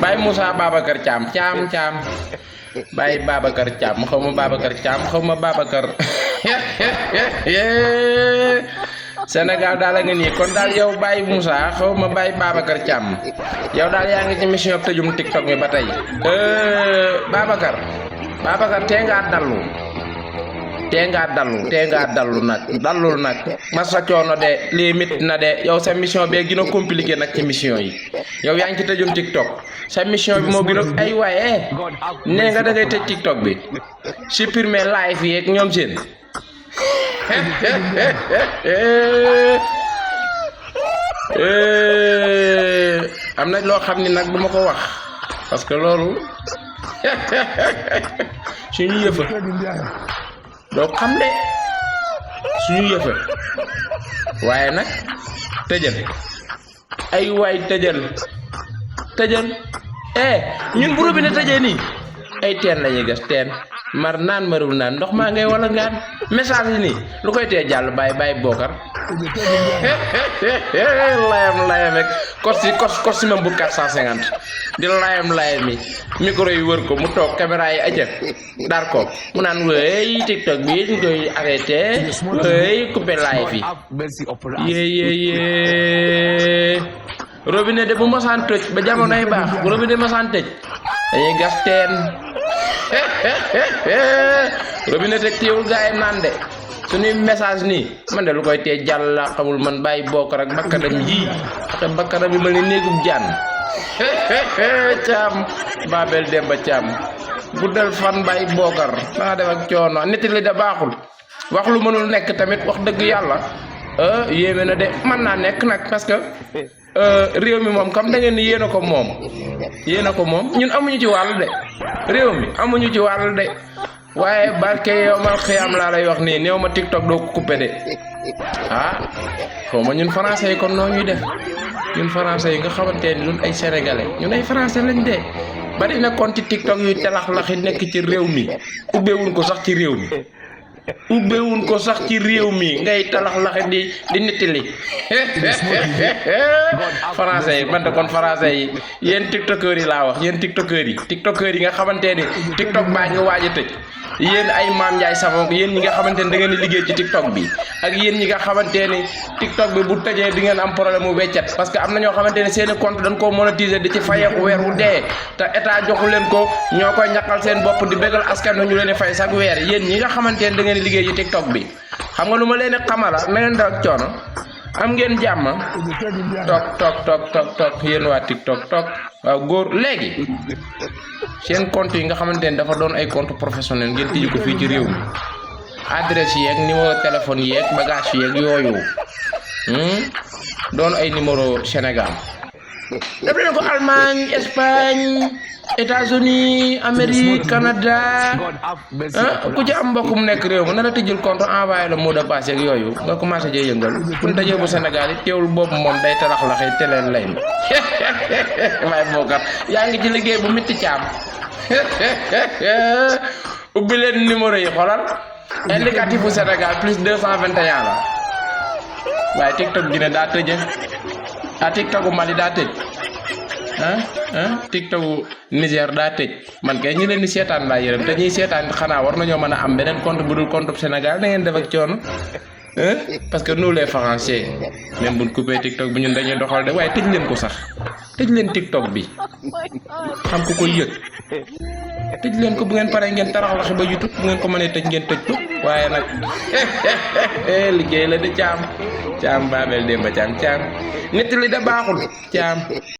Baye Moussa Babacar Thiam Baye Babacar Thiam xawma Babacar Thiam xawma Babacar Sénégal daal nga nii kon daal yow Baye Moussa xawma Baye Babacar Thiam yow daal yaa ngi ci mission tëjum TikTok mi ba tey Babacar tee ngaa dallu dallul nag masa coono de limite na de yow sa mission bee gën a compliqué nag ci mission yi yow yaa ngi ci tëjum TikTok sa mission bi moo gën a ay waaye nee nga da ngay tëj TikTok bi supprimer live yi ak ñoom seen am na loo xam ni nag duma ko wax parce que loolu suñu yëfa doo xam de suñu yëfa waaye nag tëjal ay waay tëjal ñun bu robinet tëjee nii ay teen lañuy gas teen mar naan marul naan ndox maa ngay wala ngaan message yi nii lu koy tee jàll bàyyi bookar layam rek kos si même bu 450 di layam mi micro yi wër ko mu toog caméra yi aja dar ko mu naan wéy TikTok bi ñu koy arrêté wéy coupé live yi yee robinet de bu mosaan tëj ba jamonoy baax bu robinet mosaan tëj dañuy gas teen robinet teg teewul gaay naan de suñuy message nii man de lu koy tee jàll laa xamul man bàyyi bokkar ak bakkanam yii ak bakkanam yi ma ne néegum jànn Thiam Babel Demba Thiam guddal fan bàyyi bokkar danga def ak coono nit li da baaxul wax lu mënul nekk tamit wax dëgg yàlla yéeme na de mën naa nekk nag parce que réew mi moom comme da ngeen ni yéen a ko moom ñun amuñu ci wàll de réew mi amuñu ci wàll de waaye barke yow mal xiyam laa lay wax nii néew ma TikTok doo ko coupé de xaw ma ñun français yi kon noo ñuy def ñun français yi nga xamante ni ñun ay sénégalais ñun ay français lañ de bari na compte TikTok yuy talax-laxi nekk ci réew mi ubbeewuñ ko sax ci réew mi ngay talax-laxi di nettali français yi man de kon français yi yéen tiktokeurs yi laa wax yéen tiktokeurs yi nga xamante ni TikTok baa ngi waaj a tëj yéen ay Maam Ndiaye Savon yéen ñi nga xamante ni da ngeen di liggéey ci TikTok bi ak yéen ñi nga xamante ni TikTok bi bu tëjee di ngeen am problème mu weccet parce que am na ñoo xamante ne seeni compte dañ koo monétiser di ci fayeeku weer wu dee te état joxu leen ko ñoo koy ñaqal seen bopp di bégal askan ñu leen di fay chaque weer yéen ñi nga xamante ni da ngeen di liggéey ci TikTok bi xam nga lu ma leen di xamala na ngeen dal coono am ngeen jàmm toog yéen waa TikTok waaw góor léegi seen compte yi nga xamante ne dafa doon ay compte professionnel ngeen tijji ko fii ci réew mi adresse yeeg numéro téléphone yeeg bagage yeeg yooyu doon ay numéro Sénégal def leen ko Allemagne Espagne États-Unis Amérique Canada ku ci am mbokk mu nekk réew mi na la tëjul compte envoyé la mot de passe ak yooyu nga commencé jee yëngal bu ñu dajee bu Sénégal yi teewul boobu moom day talax-laxi te leen lay mi waaye bookat yaa ngi ci liggéey bu métti Thiam ubbi leen numéro yi xoolal indicatif bu Sénégal plus 221 la waaye TikTok gi ne daa tëje TikTok Mali daa tëj TikTok Niger daa tëj man kay ñi leen di seetaan laa yërëm te ñuy seetaan xanaa war nañoo mën a am beneen compte bu dul compte Sénégal da ngeen def ak coono parce que nous les Français même buñ coupé TikTok bi ñun dañuy doxal de waaye tëj leen ko sax tëj leen TikTok bi xam ku koy yëg tëj leen ko bu ngeen paree ngeen taraxlaxi ba YouTube bu ngeen ko mënee tëj ngeen tëj ko waaye nag liggéey la de Thiam Babel Demba Thiam nit li da baaxul Thiam